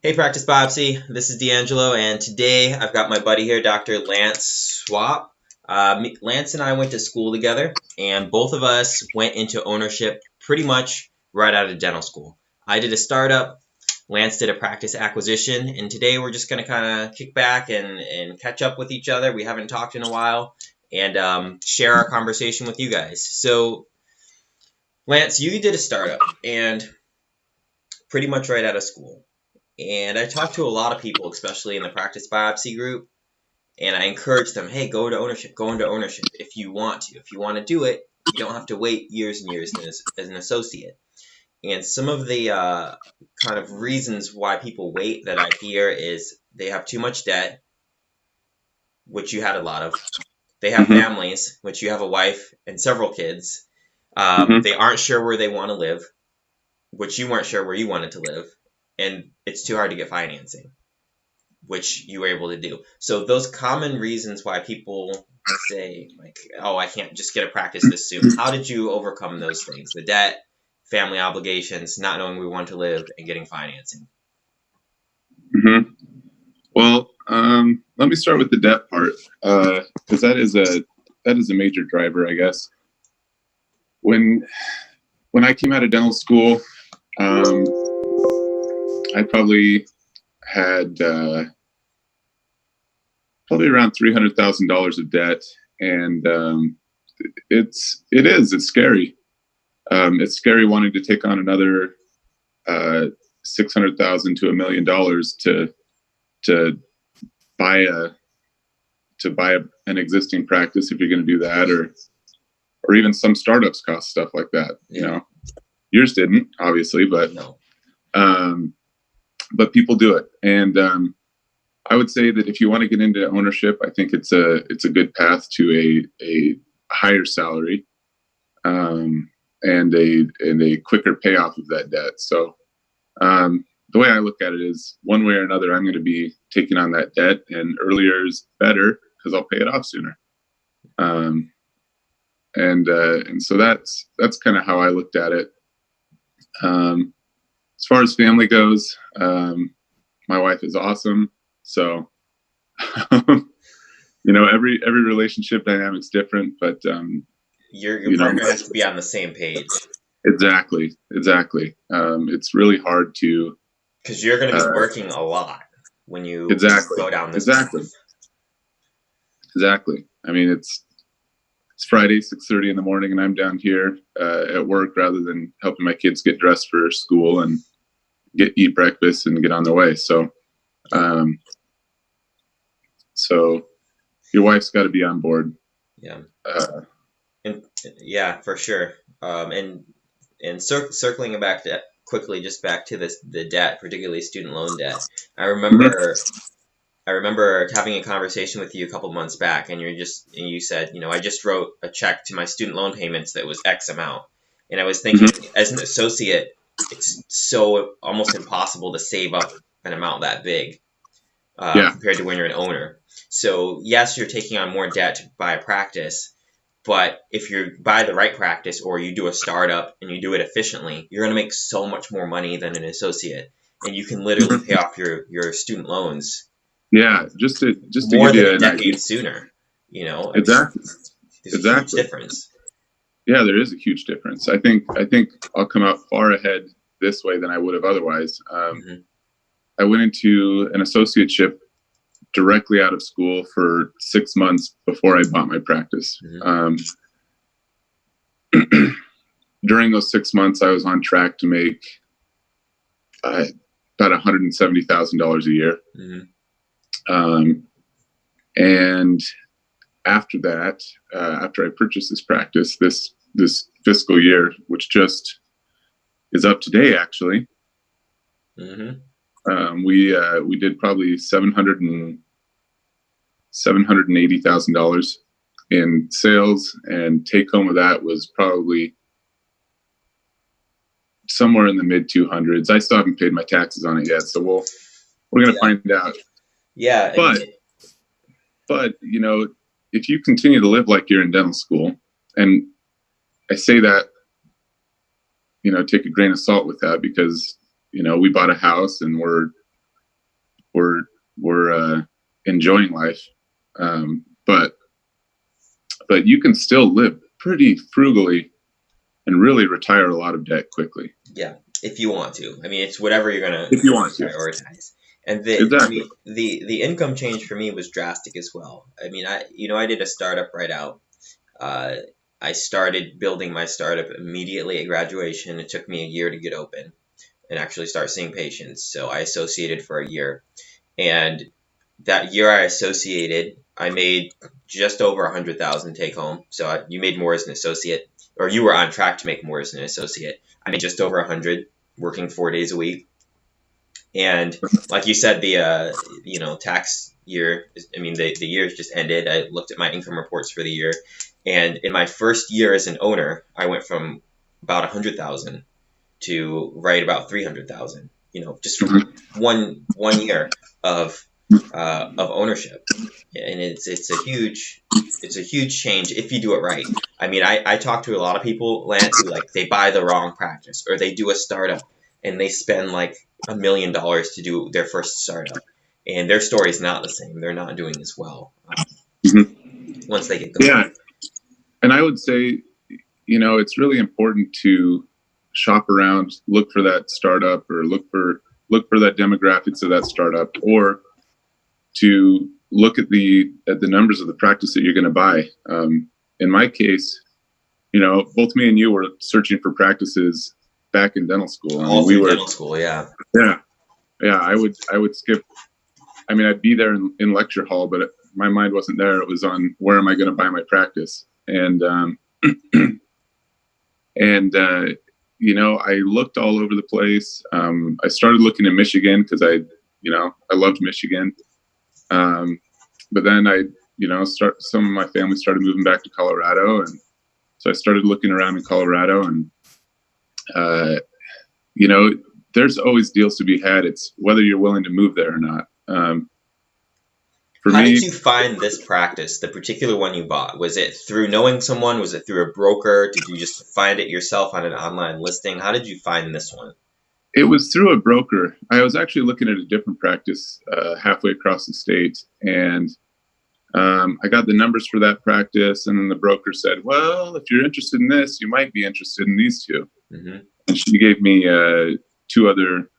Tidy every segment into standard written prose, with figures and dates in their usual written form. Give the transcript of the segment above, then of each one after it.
Hey, Practice Biopsy. This is D'Angelo, and today I've got my buddy here, Dr. Lance Swapp. Lance and I went to school together, and both of us went into ownership pretty much right out of dental school. I did a startup, Lance did a practice acquisition, and today we're just going to kind of kick back and catch up with each other. We haven't talked in a while, and share our conversation with you guys. So, Lance, you did a startup, and pretty much right out of school. And I talked to a lot of people, especially in the practice biopsy group, and I encourage them, hey, go into ownership if you want to. If you want to do it, you don't have to wait years and years as an associate. And some of the kind of reasons why people wait that I hear is they have too much debt, which you had a lot of. They have families, which you have a wife and several kids. They aren't sure where they want to live, which you weren't sure where you wanted to live. And it's too hard to get financing, which you were able to do. So those common reasons why people say, like, oh, I can't just get a practice this soon. How did you overcome those things? The debt, family obligations, not knowing where we want to live, and getting financing. Well, let me start with the debt part, because that is a major driver, I guess. When I came out of dental school, I probably had probably around $300,000 of debt, and it's scary. It's scary wanting to take on another $600,000 to $1 million to buy an existing practice if you're going to do that, or even some startups cost stuff like that. Yeah. You know, yours didn't, obviously, but No. But people do it, and I would say that if you want to get into ownership, I think it's a good path to a higher salary, and a quicker payoff of that debt. So the way I look at it is, one way or another, I'm going to be taking on that debt, and earlier is better because I'll pay it off sooner. And so that's kind of how I looked at it. As far as family goes, my wife is awesome. So, every relationship dynamic's different, but your partner has to be on the same page. Exactly. It's really hard to, because you're going to be working a lot when you go down this path. Exactly. I mean, it's Friday, 6:30 in the morning, and I'm down here at work rather than helping my kids get dressed for school and eat breakfast and get on their way. So, so your wife's got to be on board. Yeah. Yeah, for sure. And circling back to quickly, just back to the debt, particularly student loan debt. I remember having a conversation with you a couple months back, and you said, I just wrote a check to my student loan payments that was X amount. And I was thinking, as an associate, it's so almost impossible to save up an amount that big compared to when you're an owner. So yes, you're taking on more debt to buy a practice, but if you buy the right practice or you do a startup and you do it efficiently, you're going to make so much more money than an associate, and you can literally pay off your student loans. Yeah, just to more give than you a decade sooner. Exactly. There's a huge difference. Yeah, there is a huge difference. I think I'll come out far ahead this way than I would have otherwise. I went into an associateship directly out of school for 6 months before I bought my practice. During those 6 months, I was on track to make about $170,000 a year. And after that, after I purchased this practice, this fiscal year, which just is up today, actually, we did probably $780,000 in sales, and take home of that was probably somewhere in the mid 200s. I still haven't paid my taxes on it yet, so we're gonna find out. Yeah, but if you continue to live like you're in dental school, and I say that, take a grain of salt with that, because we bought a house and we're we're enjoying life, but you can still live pretty frugally and really retire a lot of debt quickly. Yeah, if you want to. I mean, it's whatever you're gonna If you want to. prioritize. And Exactly. the income change for me was drastic as well. I mean, I did a startup right out. Uh, I started building my startup immediately at graduation. It took me a year to get open and actually start seeing patients. So I associated for a year, and that year I associated, I made just over 100,000 take home. So you made more as an associate, or you were on track to make more as an associate. I made just over 100, working 4 days a week. And like you said, the tax year, I mean, the year just ended. I looked at my income reports for the year, and in my first year as an owner, I went from about 100,000 to right about 300,000. Just from one year of ownership, and it's a huge change if you do it right. I mean, I talk to a lot of people, Lance, who like they buy the wrong practice or they do a startup and they spend like $1 million to do their first startup, and their story is not the same. They're not doing as well once they get going. Yeah, and I would say, it's really important to shop around, look for that startup, or look for that demographics of that startup, or to look at the numbers of the practice that you're going to buy. In my case, both me and you were searching for practices back in dental school. All through dental school, yeah. Yeah. I would skip. I mean, I'd be there in lecture hall, but my mind wasn't there. It was on where am I going to buy my practice, and I looked all over the place. I started looking in Michigan because I loved Michigan. But then some of my family started moving back to Colorado, and so I started looking around in Colorado, and there's always deals to be had. It's whether you're willing to move there or not. How did you find this practice, the particular one you bought? Was it through knowing someone? Was it through a broker? Did you just find it yourself on an online listing? How did you find this one? It was through a broker. I was actually looking at a different practice halfway across the state, and I got the numbers for that practice, and then the broker said, well, if you're interested in this, you might be interested in these two. Mm-hmm. And she gave me two other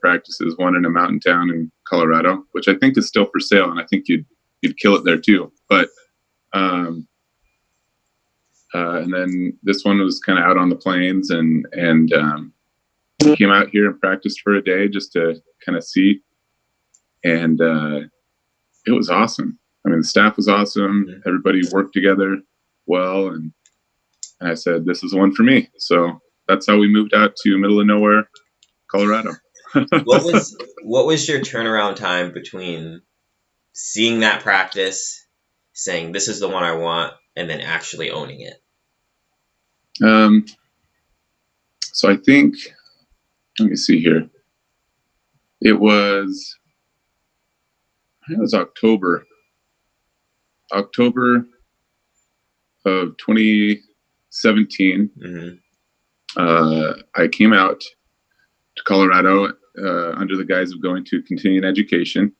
practices, one in a mountain town in Colorado, which I think is still for sale, and I think you'd kill it there too. But and then this one was kind of out on the plains, and came out here and practiced for a day just to kind of see, and it was awesome. I mean, the staff was awesome. Everybody worked together well, and I said, this is the one for me. So that's how we moved out to middle of nowhere, Colorado. What was your turnaround time between seeing that practice, saying this is the one I want, and then actually owning it? So I think, let me see here. It was October of 2017. Mm-hmm. I came out to Colorado under the guise of going to continuing education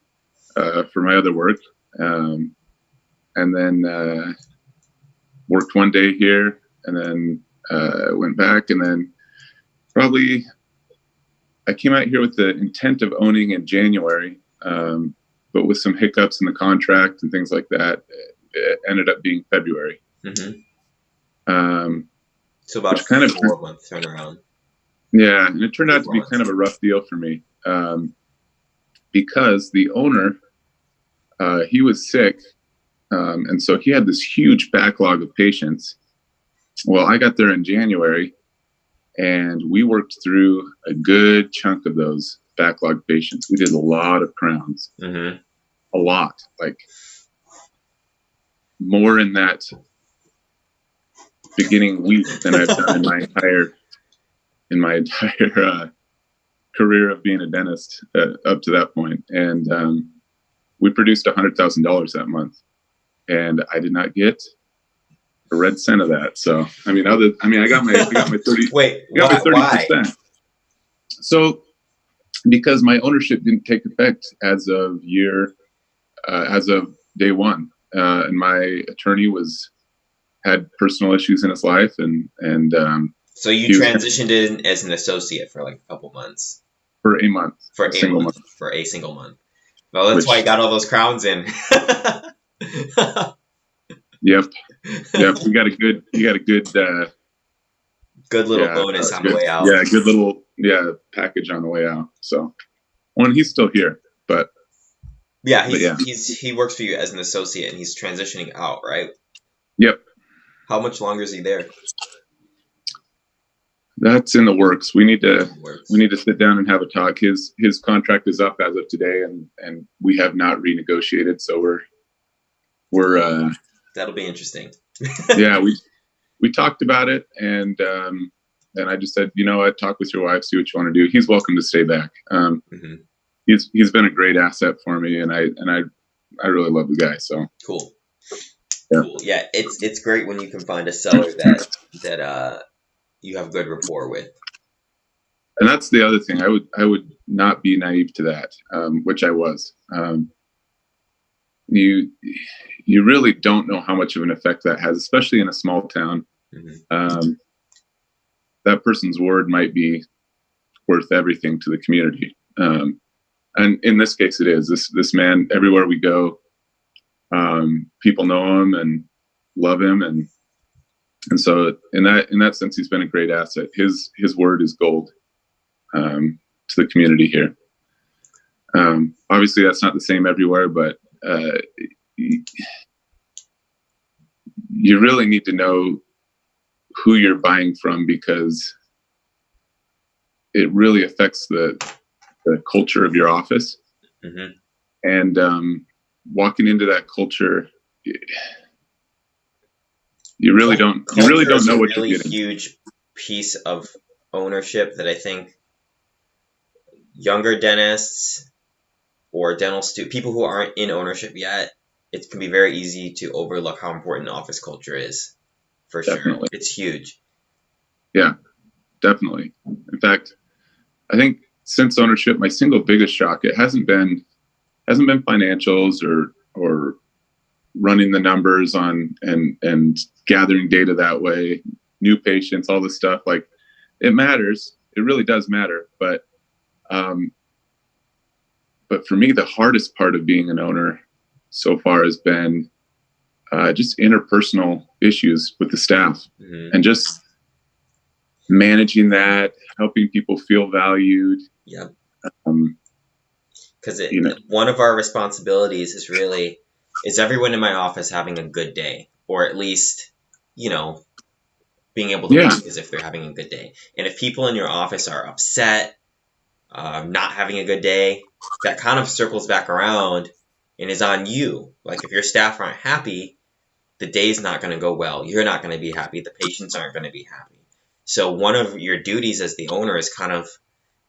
for my other work, and then worked one day here, and then went back, and then probably I came out here with the intent of owning in January, but with some hiccups in the contract and things like that, it ended up being February. Mm-hmm. So about a 4-month turnaround. Yeah, and it turned out to be kind of a rough deal for me because the owner, he was sick, and so he had this huge backlog of patients. Well, I got there in January, and we worked through a good chunk of those backlog patients. We did a lot of crowns, mm-hmm. A lot, like more in that beginning week than I've done in my entire career of being a dentist up to that point. And we produced $100,000 that month, and I did not get a red cent of that. So I got my 30. Wait, why? 30%. So because my ownership didn't take effect as of day one, and my attorney had personal issues in his life, and So you transitioned in as an associate for like a couple months. For a month. For a single month. For a single month. Well, that's why you got all those crowns in. Yep. You got a good good little bonus on the way out. Yeah, good little package on the way out. So, well, and he's still here, but he works for you as an associate, and he's transitioning out, right? Yep. How much longer is he there? That's in the works. We need to sit down and have a talk. His contract is up as of today, and we have not renegotiated. So we're that'll be interesting. Yeah, we talked about it, and I just said, talk with your wife, see what you want to do. He's welcome to stay back. He's been a great asset for me, and I really love the guy. So cool. Yeah. Cool. Yeah, it's great when you can find a seller that you have good rapport with. And that's the other thing. I would not be naive to that, which I was. You really don't know how much of an effect that has, especially in a small town. That person's word might be worth everything to the community. And in this case, it is. This man, everywhere we go, people know him and love him, and so in that sense, he's been a great asset. His word is gold to the community here. Obviously, that's not the same everywhere, but you really need to know who you're buying from, because it really affects the culture of your office. And walking into that culture, you really don't know what you're getting. Huge piece of ownership that I think younger dentists or dental people who aren't in ownership yet, it can be very easy to overlook how important office culture is. For sure, it's huge. Yeah, definitely. In fact, I think since ownership, my single biggest shock, it hasn't been financials or running the numbers on and gathering data that way, new patients, all this stuff. Like, it matters. It really does matter. But for me, the hardest part of being an owner so far has been just interpersonal issues with the staff, and just managing that, helping people feel valued. Yeah. Because one of our responsibilities is everyone in my office having a good day, or at least, being able to work as if they're having a good day. And if people in your office are upset, not having a good day, that kind of circles back around and is on you. Like, if your staff aren't happy, the day's not going to go well. You're not going to be happy. The patients aren't going to be happy. So one of your duties as the owner is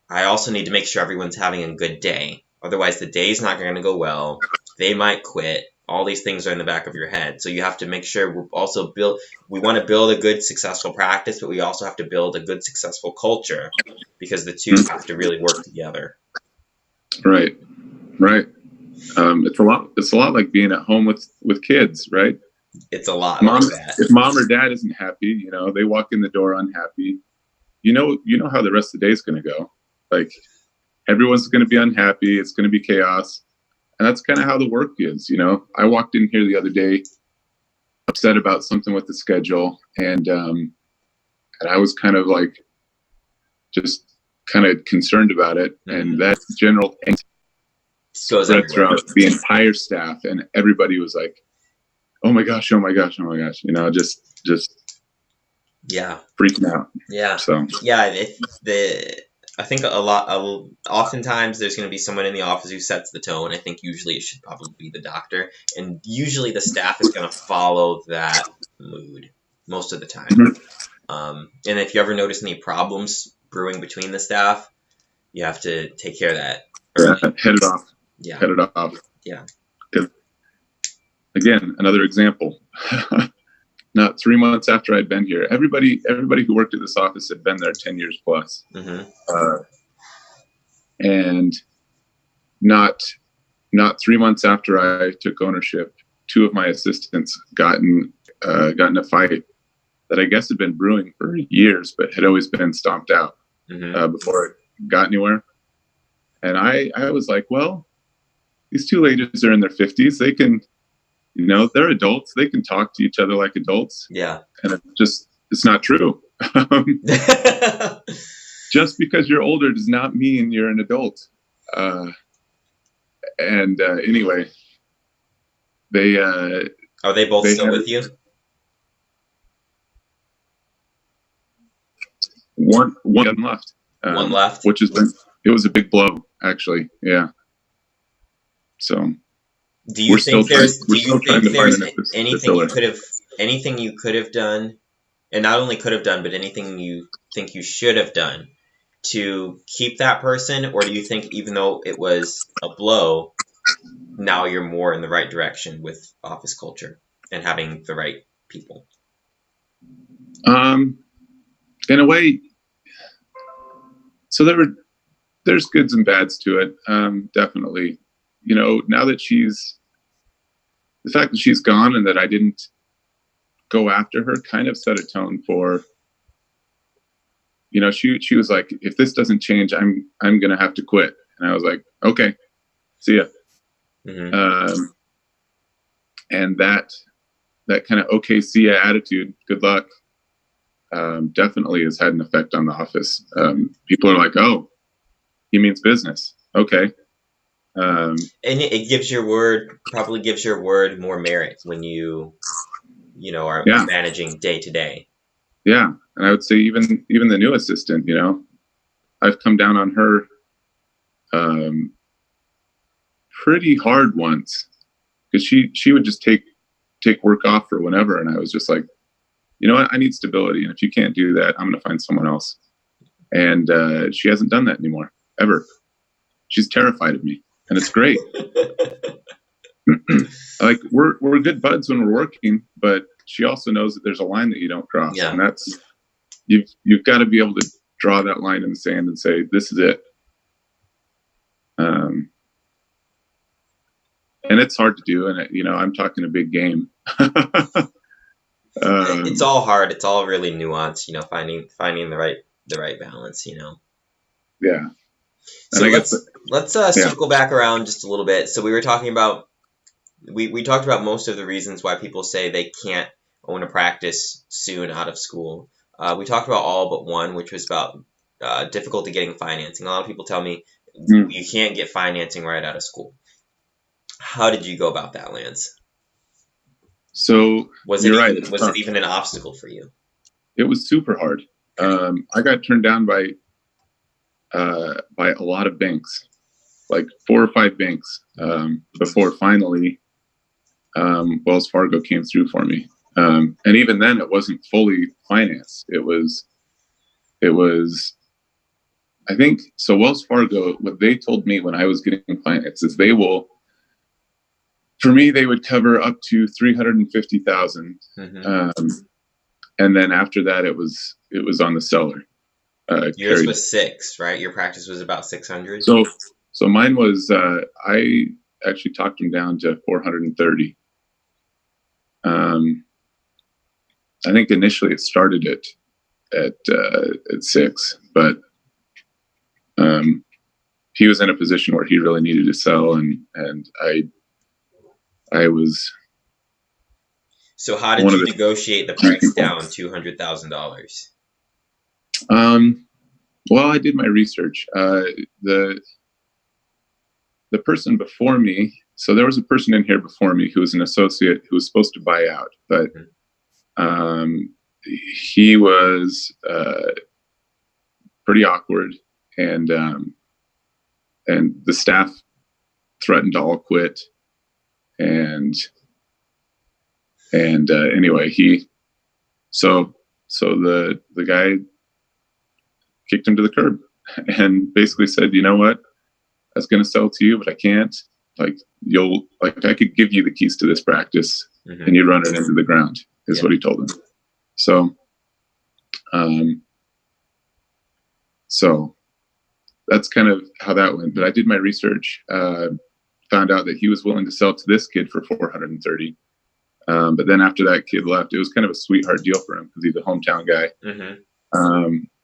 I also need to make sure everyone's having a good day. Otherwise, the day's not going to go well. They might quit. All these things are in the back of your head. So you have to make sure we want to build a good, successful practice, but we also have to build a good, successful culture, because the two have to really work together. Right. It's a lot like being at home with kids, right? It's a lot like that. If mom or dad isn't happy, they walk in the door unhappy. You know how the rest of the day is going to go. Like, everyone's going to be unhappy. It's going to be chaos. And that's kind of how the work is. I walked in here the other day upset about something with the schedule. And I was kind of like, just kind of concerned about it. And that general angst spread throughout the entire staff. And everybody was like, oh my gosh, just freaking out. Yeah. So I think oftentimes there's going to be someone in the office who sets the tone. I think usually it should probably be the doctor, and usually the staff is going to follow that mood most of the time. And if you ever notice any problems brewing between the staff, you have to take care of that early. Head it off. Yeah. Head it off. Yeah. Again, another example. Not 3 months after I'd been here, everybody who worked at this office had been there 10 years plus. And not 3 months after I took ownership, two of my assistants got in a fight that I guess had been brewing for years, but had always been stomped out before it got anywhere. And I was like, well, these two ladies are in their 50s. They can, they're adults. They can talk to each other like adults. Yeah. And it's not true. Just because you're older does not mean you're an adult. Anyway, they are they both still with you? One left. One left, which it was a big blow, actually. Yeah. So, do you think there's anything you could have done, and not only could have done, but anything you think you should have done to keep that person? Or do you think even though it was a blow, now you're more in the right direction with office culture and having the right people? In a way, so there's goods and bads to it. Definitely, now that the fact that she's gone and that I didn't go after her kind of set a tone for, she was like, if this doesn't change, I'm going to have to quit. And I was like, okay, see ya. Mm-hmm. And that kind of, okay, see ya attitude, good luck, definitely has had an effect on the office. People are like, oh, he means business. Okay. And it probably gives your word more merit when you are managing day to day. Yeah. And I would say even the new assistant, I've come down on her pretty hard once, because she would just take work off for whenever. And I was just like, you know what? I need stability. And if you can't do that, I'm going to find someone else. And she hasn't done that anymore, ever. She's terrified of me. And it's great. Like we're good buds when we're working, but she also knows that there's a line that you don't cross. Yeah. And that's, you've got to be able to draw that line in the sand and say, this is it. And it's hard to do. And I'm talking a big game. It's all hard. It's all really nuanced, finding the right balance, Yeah. So let's circle back around just a little bit. So we were talking about, we talked about most of the reasons why people say they can't own a practice soon out of school. We talked about all but one, which was about difficulty getting financing. A lot of people tell me you can't get financing right out of school. How did you go about that, Lance? So was it even an obstacle for you? It was super hard. I got turned down by a lot of banks, like 4 or 5 banks, before finally Wells Fargo came through for me. And even then, it wasn't fully financed. It was, I think, so Wells Fargo, what they told me when I was getting finance is for me, they would cover up to $350,000. Mm-hmm. And then after that, it was on the seller. Yours was 6, right? Your practice was about 600. So mine was, I actually talked them down to 430. I think initially it started at 6, but he was in a position where he really needed to sell, and I was. So how did you negotiate the price down $200,000? Well, I did my research. The person before me, so there was a person in here before me who was an associate who was supposed to buy out, but he was pretty awkward, and the staff threatened to all quit, and anyway, so the guy kicked him to the curb and basically said, you know what, I was going to sell to you, but I can't. I could give you the keys to this practice, and you run it into the ground, is what he told him. So that's kind of how that went. But I did my research, found out that he was willing to sell to this kid for 430. But then after that kid left, it was kind of a sweetheart deal for him because he's a hometown guy. Mm-hmm.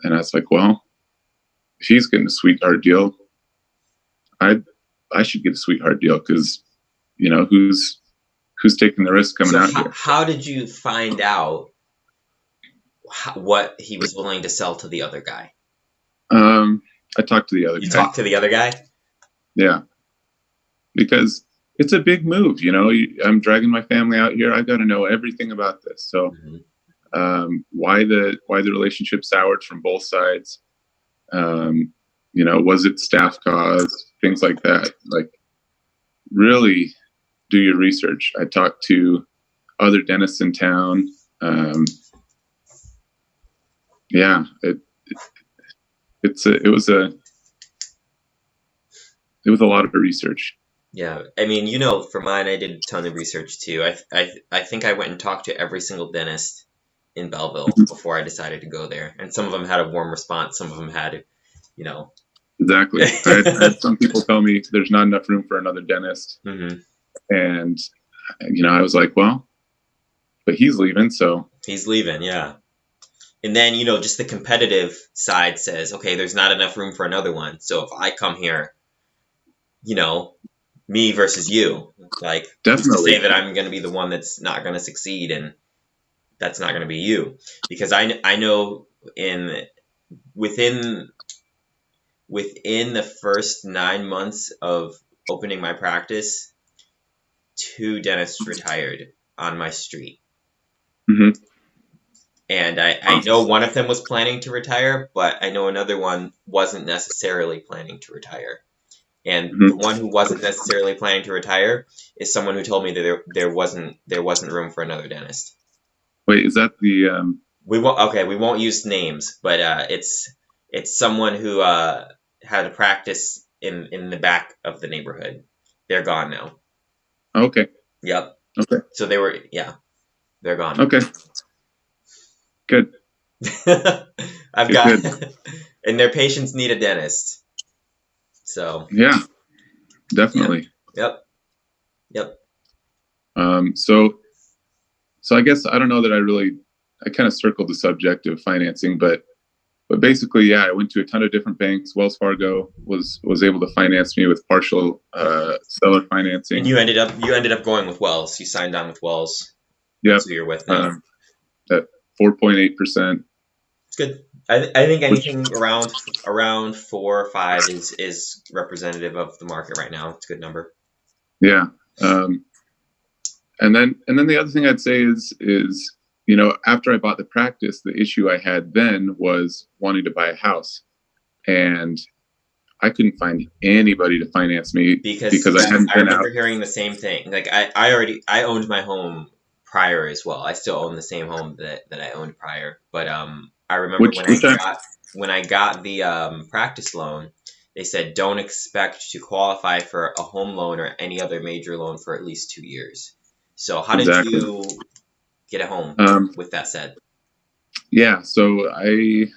And I was like, well, if he's getting a sweetheart deal, I should get a sweetheart deal because, who's taking the risk coming out here. How did you find out what he was willing to sell to the other guy? I talked to the other guy. You talked to the other guy? Yeah. Because it's a big move, I'm dragging my family out here. I got to know everything about this. So, why the relationship soured from both sides? Was it staff cause, things like that? Like, really do your research. I talked to other dentists in town. It was a lot of research. Yeah, I mean, for mine, I did a ton of research too. I think I went and talked to every single dentist in Belleville before I decided to go there, and some of them had a warm response. Some of them had, Exactly. I had some people tell me there's not enough room for another dentist, and I was like, well, but he's leaving, so he's leaving, yeah. And then just the competitive side says, okay, there's not enough room for another one. So if I come here, me versus you, like, definitely say that I'm going to be the one that's not going to succeed, and that's not going to be you, because I know within the first 9 months of opening my practice, 2 dentists retired on my street. Mm-hmm. And I know one of them was planning to retire, but I know another one wasn't necessarily planning to retire. And the one who wasn't necessarily planning to retire is someone who told me that there wasn't room for another dentist. Wait, is that the? We won't use names, but it's someone who had a practice in the back of the neighborhood. They're gone now. Okay. Yep. Okay. So they're gone. Okay. Good. And their patients need a dentist. So yeah, definitely. Yep. So I guess I don't know that I kind of circled the subject of financing, but basically, yeah, I went to a ton of different banks. Wells Fargo was able to finance me with partial seller financing. And you ended up going with Wells. You signed on with Wells. Yeah. So you're with them. At 4.8%. It's good. I think anything around 4 or 5 is representative of the market right now. It's a good number. Yeah. And then the other thing I'd say is after I bought the practice, the issue I had then was wanting to buy a house, and I couldn't find anybody to finance me because I hadn't been out. I remember hearing the same thing. Like I owned my home prior as well. I still own the same home that I owned prior, but I remember when I got the practice loan, they said don't expect to qualify for a home loan or any other major loan for at least 2 years. So how did you get a home with that said? Yeah, so I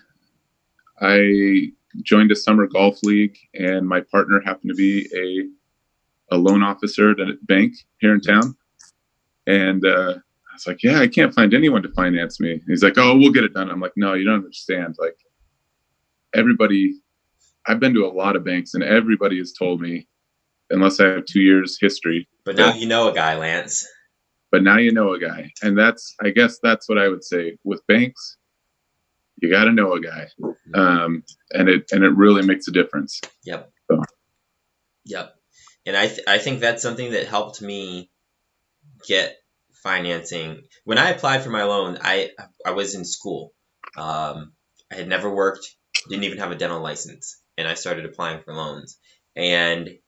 joined a summer golf league, and my partner happened to be a loan officer at a bank here in town. And I was like, yeah, I can't find anyone to finance me. He's like, oh, we'll get it done. I'm like, no, you don't understand. Like, I've been to a lot of banks, and everybody has told me, unless I have 2 years history. But now you know a guy, Lance. But now you know a guy. And I guess that's what I would say with banks. You got to know a guy. And it really makes a difference. Yep. So. Yep. And I think that's something that helped me get financing. When I applied for my loan, I was in school. I had never worked, didn't even have a dental license, and I started applying for loans. And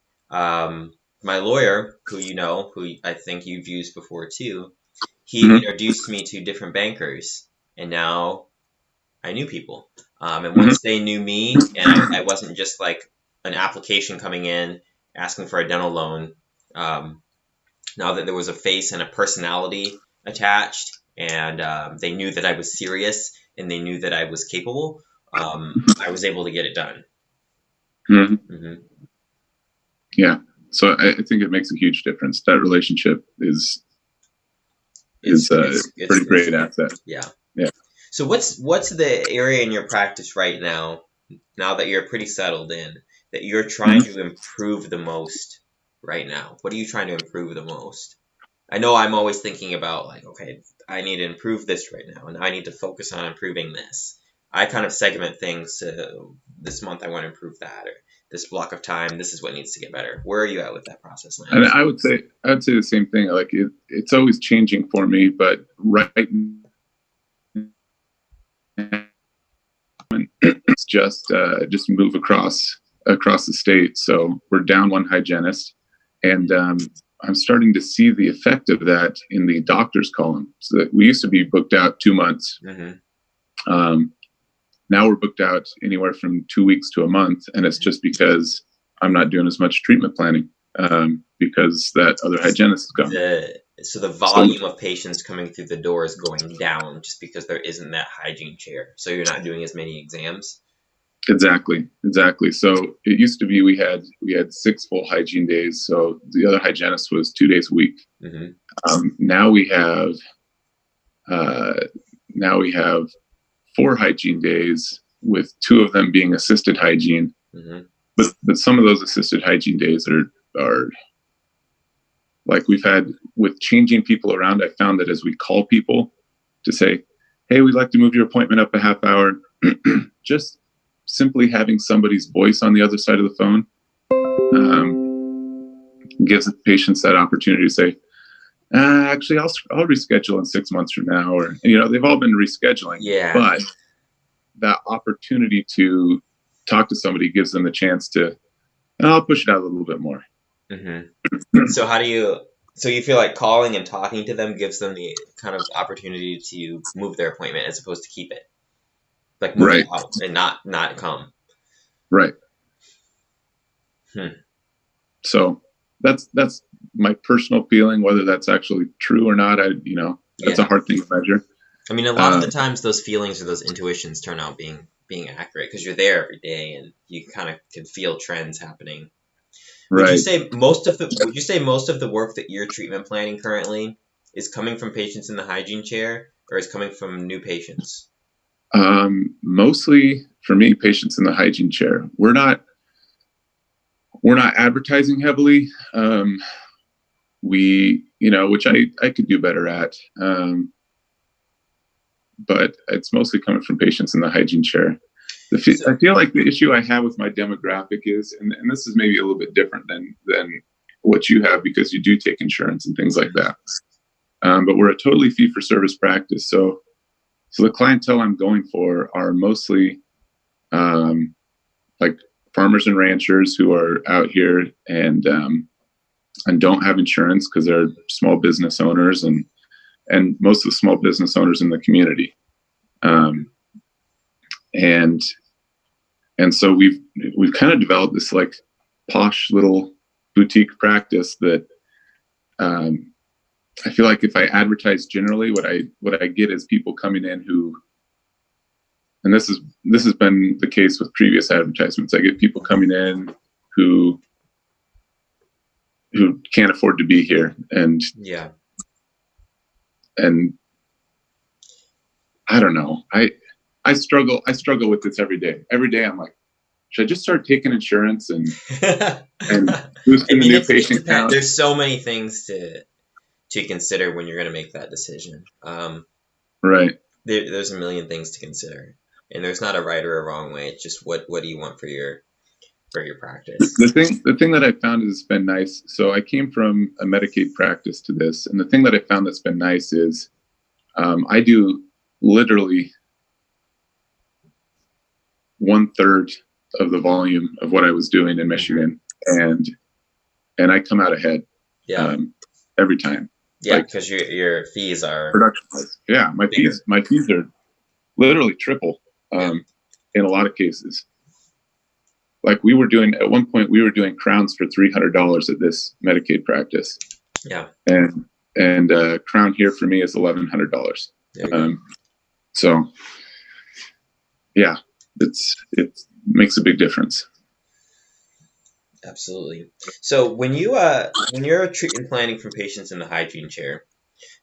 my lawyer, who I think you've used before too, he introduced me to different bankers, and now I knew people. And once they knew me, and I wasn't just like an application coming in asking for a dental loan, now that there was a face and a personality attached, and they knew that I was serious and they knew that I was capable, I was able to get it done. Mhm. Hmm. Yeah. So I think it makes a huge difference. That relationship is a pretty great asset. Yeah. Yeah. So what's the area in your practice right now, now that you're pretty settled in, that you're trying Mhm. to improve the most right now? What are you trying to improve the most? I know I'm always thinking about like, okay, I need to improve this right now, and I need to focus on improving this. I kind of segment things to this month I want to improve that, or this block of time, this is what needs to get better. Where are you at with that process, And Lance? I would say the same thing. Like it's always changing for me, but right now it's just move across the state. So we're down one hygienist, and I'm starting to see the effect of that in the doctor's column. So that we used to be booked out 2 months. Mm-hmm. Um, Now we're booked out anywhere from 2 weeks to a month, and it's just because I'm not doing as much treatment planning because that other hygienist is gone. So the So volume of patients coming through the door is going down just because there isn't that hygiene chair. So you're not doing as many exams. exactly. So it used to be we had 6 full hygiene days. So the other hygienist was 2 days a week. Mm-hmm. Now we have uh, now we have 4 hygiene days, with 2 of them being assisted hygiene. Mm-hmm. But some of those assisted hygiene days are like we've had with changing people around. I found that as we call people to say, "Hey, we'd like to move your appointment up a half hour," just simply having somebody's voice on the other side of the phone gives the patients that opportunity to say, "Actually, I'll reschedule in 6 months from now," or they've all been rescheduling, Yeah. but that opportunity to talk to somebody gives them the chance to, I'll push it out a little bit more. Mm-hmm. So so you feel like calling and talking to them gives them the kind of opportunity to move their appointment as opposed to keep it, like move it Right, out and not come. right. Hmm. So that's my personal feeling. Whether that's actually true or not, that's a Yeah. hard thing to measure. I mean, a lot of Um, the times those feelings or those intuitions turn out being accurate because you're there every day and you kind of can feel trends happening. right. Would you say most of the work that you're treatment planning currently is coming from patients in the hygiene chair or is coming from new patients? Mostly for me, patients in the hygiene chair. We're not advertising heavily. Which I could do better at. But it's mostly coming from patients in the hygiene chair. So, I feel like the issue I have with my demographic is, and this is maybe a little bit different than what you have because you do take insurance and things like that. But we're a totally fee for service practice, so the clientele I'm going for are mostly like farmers and ranchers who are out here and don't have insurance because they're small business owners and most of the small business owners in the community. Um, and and so we've kind of developed this like posh little boutique practice that I feel like if I advertise generally, what I get is people coming in who, and this has been the case with previous advertisements. I get people coming in who can't afford to be here, yeah. and I don't know. I struggle with this every day. Every day I'm like, should I just start taking insurance and I boosting the mean, new it patient depends. count? There's so many things to consider when you're going to make that decision. Right. There's a million things to consider, and there's not a right or a wrong way. It's just what do you want for your practice? The thing that I found has been nice. So I came from a Medicaid practice to this, and the thing that I found that's been nice is I do literally 1/3 of the volume of what I was doing in Mm-hmm. Michigan, and I come out ahead Yeah, um, every time. yeah, Like because your fees are production wise, yeah, bigger. my fees are literally triple Yeah, in a lot of cases. Like we were doing at one point, we were doing crowns for $300 at this Medicaid practice, yeah. and crown here for me is $1,100. There you go. Um, so yeah, it makes a big difference. Absolutely. So when you're treatment planning for patients in the hygiene chair,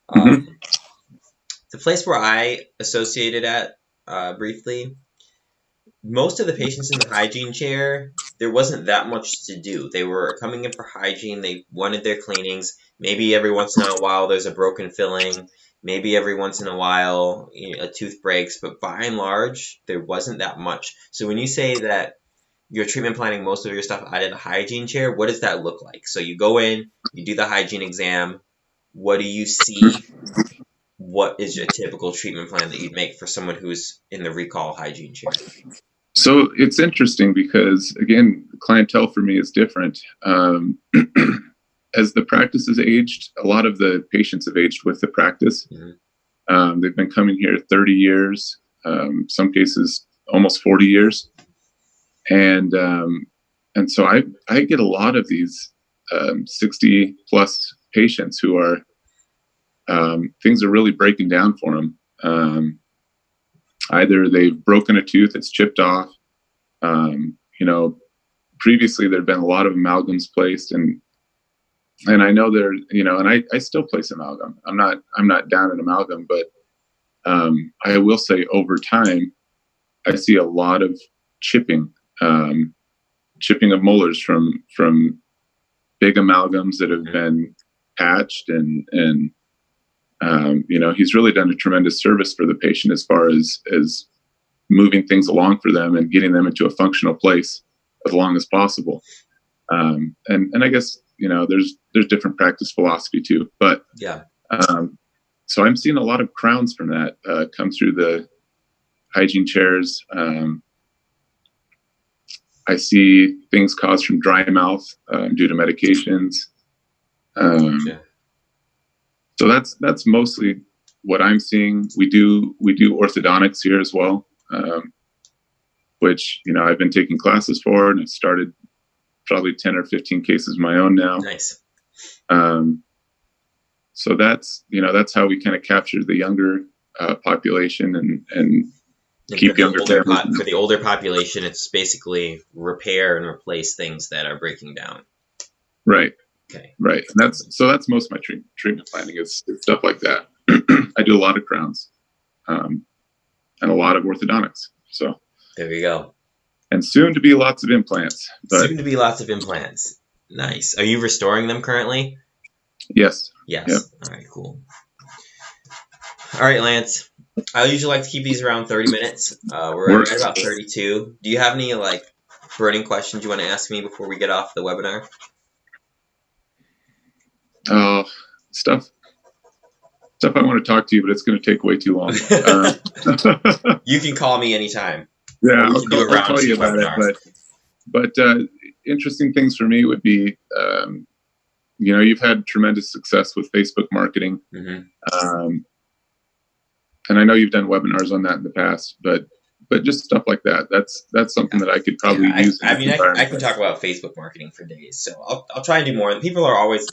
Hmm. um, the place where I associated at briefly, most of the patients in the hygiene chair, there wasn't that much to do. They were coming in for hygiene. They wanted their cleanings. Maybe every once in a while there's a broken filling. Maybe every once in a while a tooth breaks. But by and large, there wasn't that much. So when you say that you're treatment planning most of your stuff out of the hygiene chair, what does that look like? So you go in, you do the hygiene exam. What do you see? What is a typical treatment plan that you'd make for someone who's in the recall hygiene chair? So it's interesting because, again, clientele for me is different. As the practice has aged, a lot of the patients have aged with the practice. They've been coming here 30 years, some cases almost 40 years. And so I get a lot of these 60 plus patients who are, things are really breaking down for them. Either they've broken a tooth, it's chipped off. You know, previously there'd been a lot of amalgams placed, and I know there, you know, and I still place amalgam. I'm not down an amalgam, but I will say over time, I see a lot of chipping, chipping of molars from big amalgams that have been patched, and you know, he's really done a tremendous service for the patient as far as moving things along for them and getting them into a functional place as long as possible. And I guess, you know, there's different practice philosophy too, but Yeah. So I'm seeing a lot of crowns from that come through the hygiene chairs. I see things caused from dry mouth due to medications. Gotcha. So that's mostly what I'm seeing. We do orthodontics here as well, which, you know, I've been taking classes for, and I've started probably 10 or 15 cases of my own now. Nice. So that's, you know, that's how we kind of capture the younger population and keep younger families. For the older population, it's basically repair and replace things that are breaking down. Right. Okay. Right. And that's most of my treatment planning is stuff like that. I do a lot of crowns, and a lot of orthodontics. So there you go. And soon to be lots of implants. Soon to be lots of implants. Nice. Are you restoring them currently? Yes. Yes. Yep. All right, cool. All right, Lance. I usually like to keep these around 30 minutes. We're at about 32. Do you have any like burning questions you want to ask me before we get off the webinar? Stuff I want to talk to you, but it's going to take way too long. You can call me anytime. Yeah, I'll call you about it. But interesting things for me would be, you know, you've had tremendous success with Facebook marketing. Mm-hmm. And I know you've done webinars on that in the past, but just stuff like that. That's something that I could probably use. I can talk about Facebook marketing for days, so I'll try and do more. People are always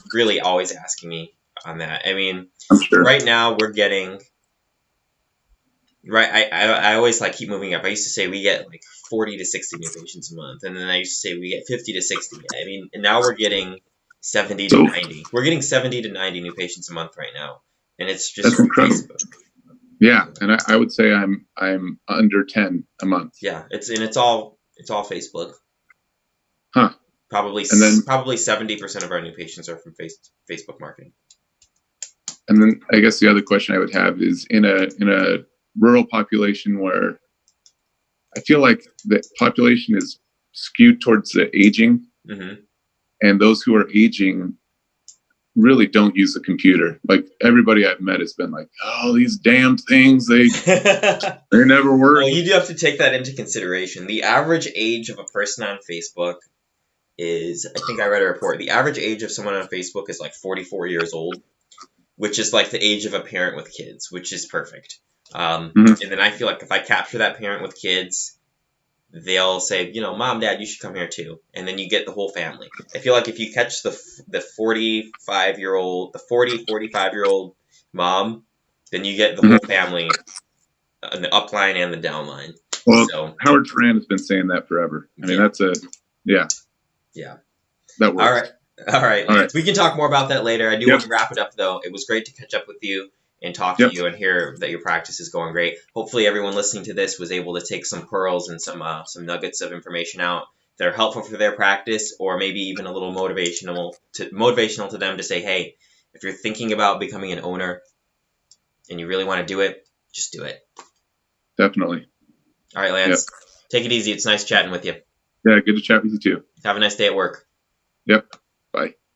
asking me on that. I mean, I'm sure. Right now we're getting I always like keep moving up. I used to say we get like 40 to 60 new patients a month, and then I used to say we get 50 to 60. I mean, and now we're getting 70 to 90. We're getting 70 to 90 new patients a month right now, and it's just from incredible. Facebook. Yeah, and I would say I'm under 10 a month. Yeah, it's all Facebook. Huh. Probably 70% of our new patients are from Facebook marketing. And then I guess the other question I would have is in a rural population where I feel like the population is skewed towards the aging, mm-hmm. and those who are aging really don't use the computer. Like everybody I've met has been like, oh, these damn things, they never work. Well, you do have to take that into consideration. The average age of a person on Facebook is, I think I read a report, the average age of someone on Facebook is like 44 years old, which is like the age of a parent with kids, which is perfect. Mm-hmm. And then I feel like if I capture that parent with kids, they'll say, you know, Mom, Dad, you should come here too. And then you get the whole family. I feel like if you catch the 45-year-old mom, then you get the whole family on the upline and the downline. Well, so, Howard Tran has been saying that forever. I mean, that's yeah. Yeah. That works. All right. All right, All Lance. right. We can talk more about that later. I do Yep. want to wrap it up, though. It was great to catch up with you and talk to Yep. you and hear that your practice is going great. Hopefully, everyone listening to this was able to take some pearls and some nuggets of information out that are helpful for their practice, or maybe even a little motivational to them to say, hey, if you're thinking about becoming an owner and you really want to do it, just do it. Definitely. All right, Lance. Yep. Take it easy. It's nice chatting with you. Yeah, good to chat with you too. Have a nice day at work. Yep. Bye.